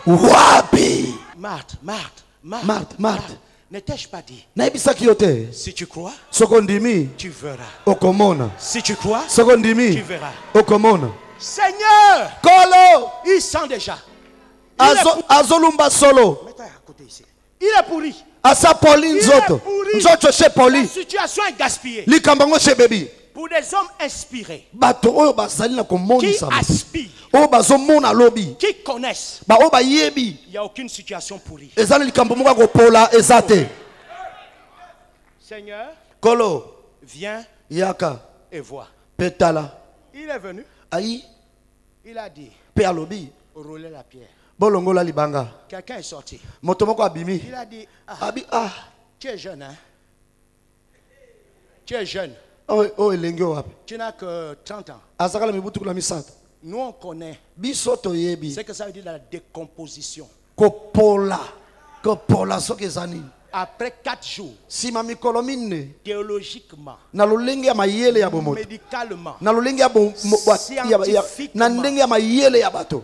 D: wapi?
C: Marthe, Marthe, Marthe,
D: Marthe, Marthe.
C: Ne t'ai-je pas dit?
D: Naibisaki yote.
C: Si tu crois,
D: Sokondimi
C: tu verras.
D: okomona.
C: Si tu crois,
D: Sokondimi
C: tu verras.
D: okomona.
C: Seigneur,
D: Kolo
C: il sent déjà.
D: azolumba solo.
C: Mets-toi à côté ici. Il est pourri.
D: Asa Pauline
C: Il est
D: Nzoto.
C: pourri.
D: Nzoto chez
C: La
D: Pauline.
C: situation est gaspillée.
D: Likambango chez baby.
C: Pour des hommes inspirés,
D: Bato oyo bazali na
C: qui
D: komonisa.
C: aspirent,
D: Oyo bazomona lobi.
C: qui connaissent,
D: Ba oyo bayebi.
C: il n'y a aucune situation pourrie.
D: Ezali likambo moko kopola ezate.
C: Seigneur,
D: Kolo
C: viens
D: yaka
C: et vois.
D: petala.
C: Il est venu,
D: Ayi
C: il a dit,
D: pe alobi.
C: rouler la pierre.
D: Bolongola libanga.
C: Quelqu'un est sorti.
D: Moto moko abimi.
C: Il a dit, ah,
D: Abi ah.
C: tu es jeune, hein? Tu es jeune.
D: Oh elenge wapi.
C: Tu n'as que 30 ans.
D: Azakala mibutu kula misato.
C: Nous, on connaît
D: Biso toyebi.
C: ce que ça veut dire la décomposition.
D: Kopola. Kopola soki ezani.
C: Après 4 jours,
D: Sima mikolo mine.
C: théologiquement,
D: Na lolenge ya mayele ya bomoto.
C: médicalement,
D: Na lolenge ya na ndenge ya mayele ya bato.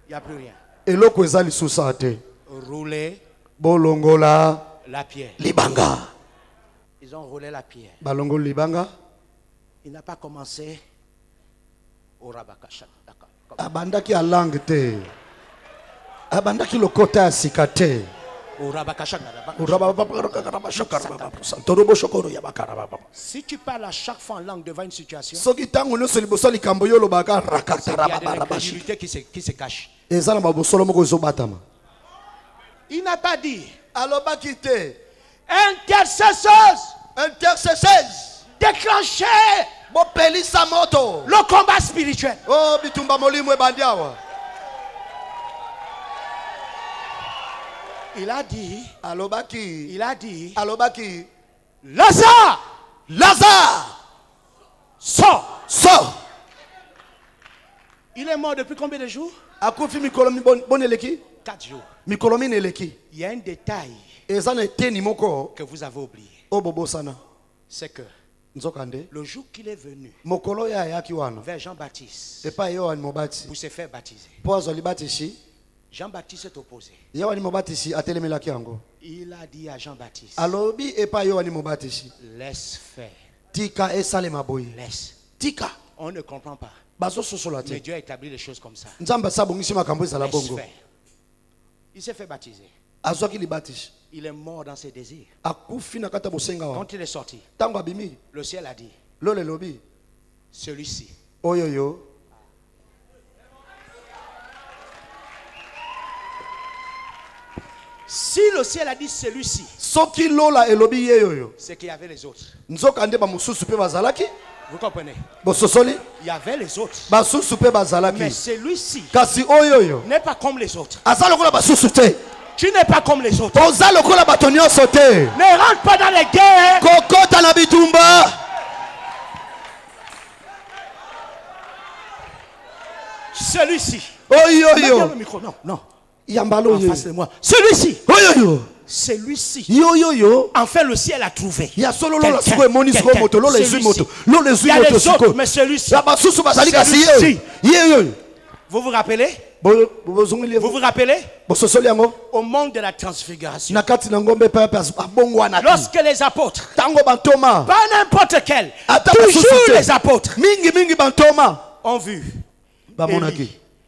C: il n'y a plus rien.
D: Eloko ezali susa te.
C: Rouler
D: Bolongola
C: la pierre.
D: libanga.
C: Ils ont roulé la pierre.
D: Balongola libanga.
C: Il n'a pas commencé au Rabakachat. D'accord.
D: Abandaki a langue te. Abandaki lokota sika te.
C: Au Rabakachat. Si tu parles à chaque fois en langue devant une situation, il y a de l'incrédulité qui se cache. Il n'a pas dit intercesseuse, déclenchez le combat spirituel. Il a dit, Lazare, sors. Il est mort depuis combien de jours? 4 jours. Il y a un détail que vous avez oublié. C'est que le jour qu'il est venu vers Jean-Baptiste pour se faire baptiser, Jean-Baptiste est opposé. Il a dit à Jean-Baptiste, laisse faire. Laisse. On ne comprend pas. Mais Dieu a établi les choses comme ça. Laisse faire. Il s'est fait baptiser. Il est mort dans ses désirs. Quand il est sorti, le ciel a dit, celui-ci. Si le ciel a dit celui-ci, c'est qu'il y avait les autres. Vous comprenez? Il y avait les autres. Mais celui-ci n'est pas comme les autres. Tu n'es pas comme les autres. Ne rentre pas dans les guerres. Celui-ci. Le micro. Non. En face de moi. Celui-ci. Celui-ci. Enfin, le ciel a trouvé. Il y a les autres, mais celui-ci. Vous vous rappelez? Vous vous rappelez? Au monde de la transfiguration. Lorsque les apôtres, pas n'importe quel, toujours les apôtres, ont vu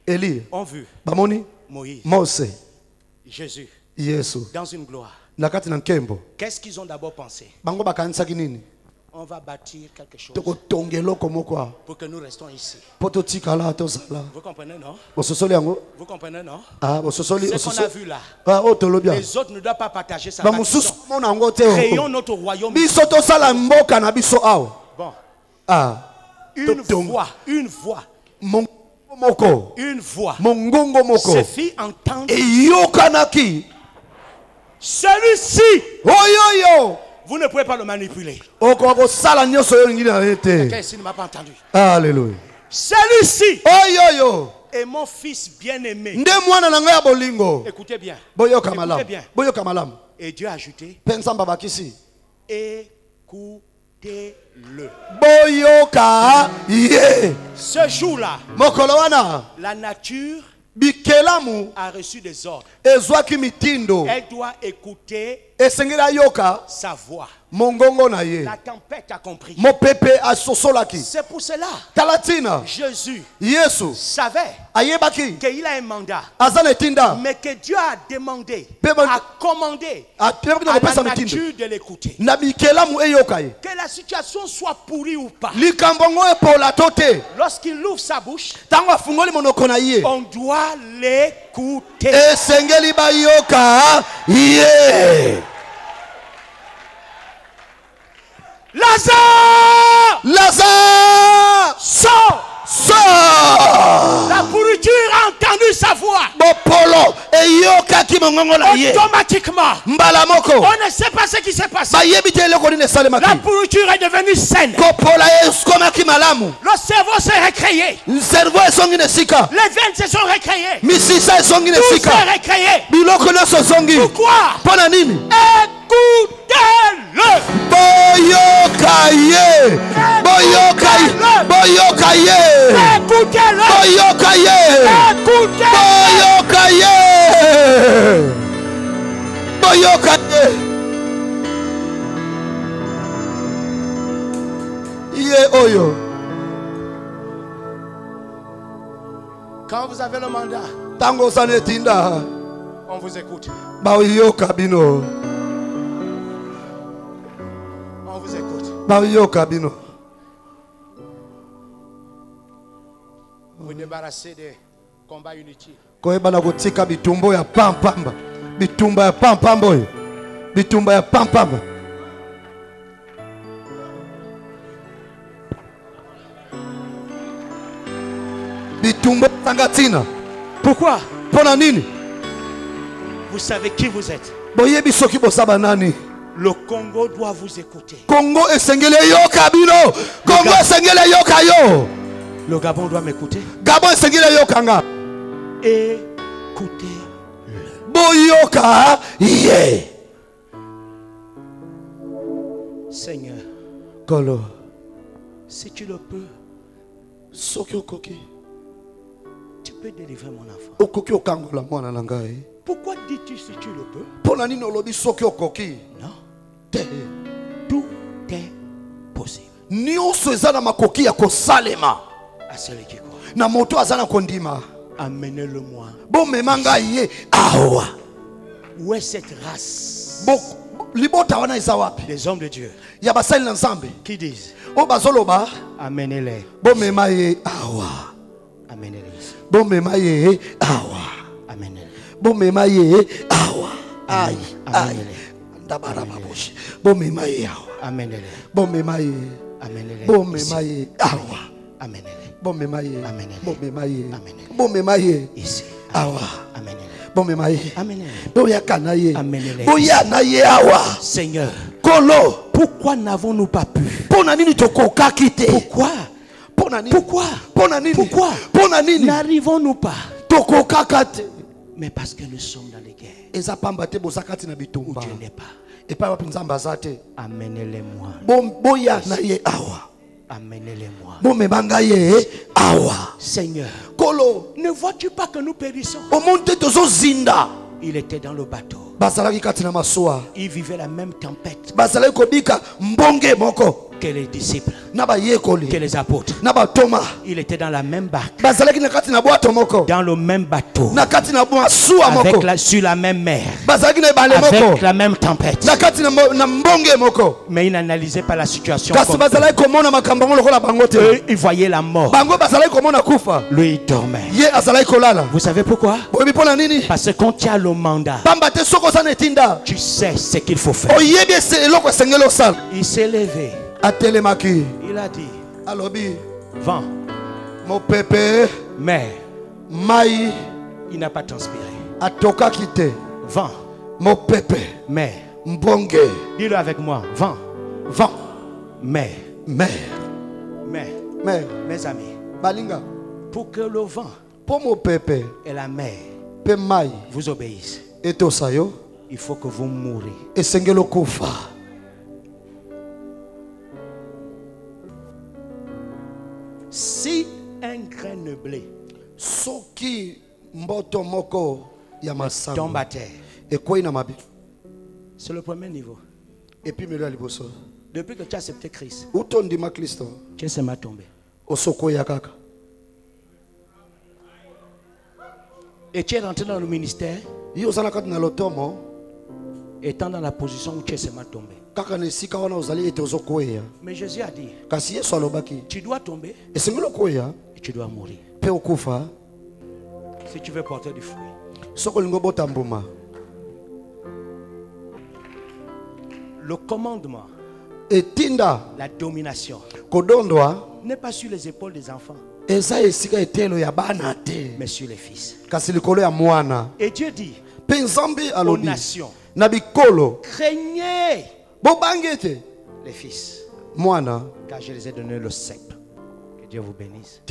C: Élie, ont vu Moïse, Jésus, dans une gloire. Qu'est-ce qu'ils ont d'abord pensé? On va bâtir quelque chose pour que nous restons ici. Vous comprenez, non? Vous comprenez, non? Ce qu'on a vu là, les autres ne doivent pas partager ça. Créons notre royaume. Bon. Une voix se fit entendre. Celui-ci, vous ne pouvez pas le manipuler. Quelqu'un ici ne m'a pas entendu.
B: Alléluia.
C: Celui-ci est mon fils bien-aimé. Écoutez bien. Écoutez bien. Et Dieu a ajouté, écoutez-le. Ce jour-là, la nature a reçu des ordres. Elle doit écouter sa voix. La tempête a compris. C'est pour cela Jésus savait qu'il a un mandat, mais que Dieu a demandé, a commandé à la nature de l'écouter. Que la situation soit pourrie ou pas, lorsqu'il ouvre sa bouche, on doit l'écouter. Lazare, sors. La pourriture a entendu sa voix. Automatiquement, on ne sait pas ce qui s'est passé. La pourriture est devenue saine. Le cerveau s'est récréé. Les veines se sont récréées. Tout s'est récréé. Pourquoi? Écoutez-le. Quand vous avez le mandat, on vous écoute. On vous écoute. Vous débarrassez des combats inutiles. Pourquoi? Vous savez qui vous êtes. Le Congo doit vous écouter. Le Gabon doit m'écouter. Écoutez-le. Seigneur, si tu le peux, tu peux délivrer mon enfant. Pourquoi dis-tu si tu le peux? Non. Tout est possible à celui qui croit. Amenez-le-moi. Où est cette race des hommes de Dieu qui disent amenez-les. Amenez-les. Amenez-les. Seigneur, pourquoi n'avons-nous pas pu? Pourquoi n'arrivons-nous pas? Mais parce que nous sommes dans les guerres où Dieu n'est pas. Amenez-les-moi. Amenez-les-moi. Seigneur, Ne vois-tu pas que nous périssons? Il était dans le bateau. Il vivait la même tempête que les disciples, que les apôtres. Il était dans la même barque, dans le même bateau, sur la même mer, avec la même tempête. Mais il n'analysait pas la situation. Eux, ils voyaient la mort. Lui, il dormait. Vous savez pourquoi? Parce que quand tu as le mandat, tu sais ce qu'il faut faire. Il s'est levé. Il a dit, vent,
D: mon pépé,
C: mer,
D: maï,
C: il n'a pas transpiré.
D: Atoka kite,
C: vent,
D: mon pépé,
C: mer,
D: mbonge.
C: Dis-le avec moi, vent, vent, mer,
D: mer,
C: mer,
D: mer.
C: Mes amis,
D: balinga,
C: pour que le vent
D: pour mon pépé
C: et la mer
D: pe maï
C: vous obéissent,
D: et tosayo,
C: il faut que vous mourrez.
D: Et sengelo kufa.
C: Si un grain de blé
D: soki mboto moko ya masamu
C: tombe à terre,
D: et quoi ina mabi,
C: c'est le premier niveau.
D: Et puis me liboso.
C: Depuis que tu as accepté Christ,
D: utondi ma Kristo,
C: tu es ma tombé.
D: Osoko ya kaka.
C: Et tu es rentré dans le ministère,
D: Yo zana na lotomo,
C: étant dans la position où tu es seulement tombé. Mais Jésus a dit, tu dois tomber et tu dois mourir si tu veux porter du fruit. Le commandement, la domination n'est pas sur les épaules des enfants, mais sur les fils. Et Dieu dit aux nations, craignez les fils, car je les ai donné le sceptre. Que Dieu vous bénisse.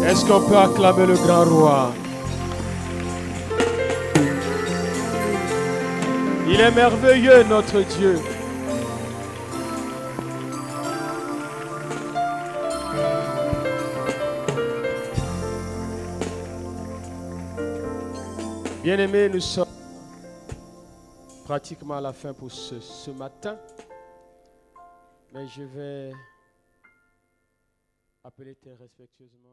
E: Est-ce qu'on peut acclamer le grand roi? Il est merveilleux, notre Dieu. Bien-aimés, nous sommes pratiquement à la fin pour ce matin. Mais je vais appeler très respectueusement.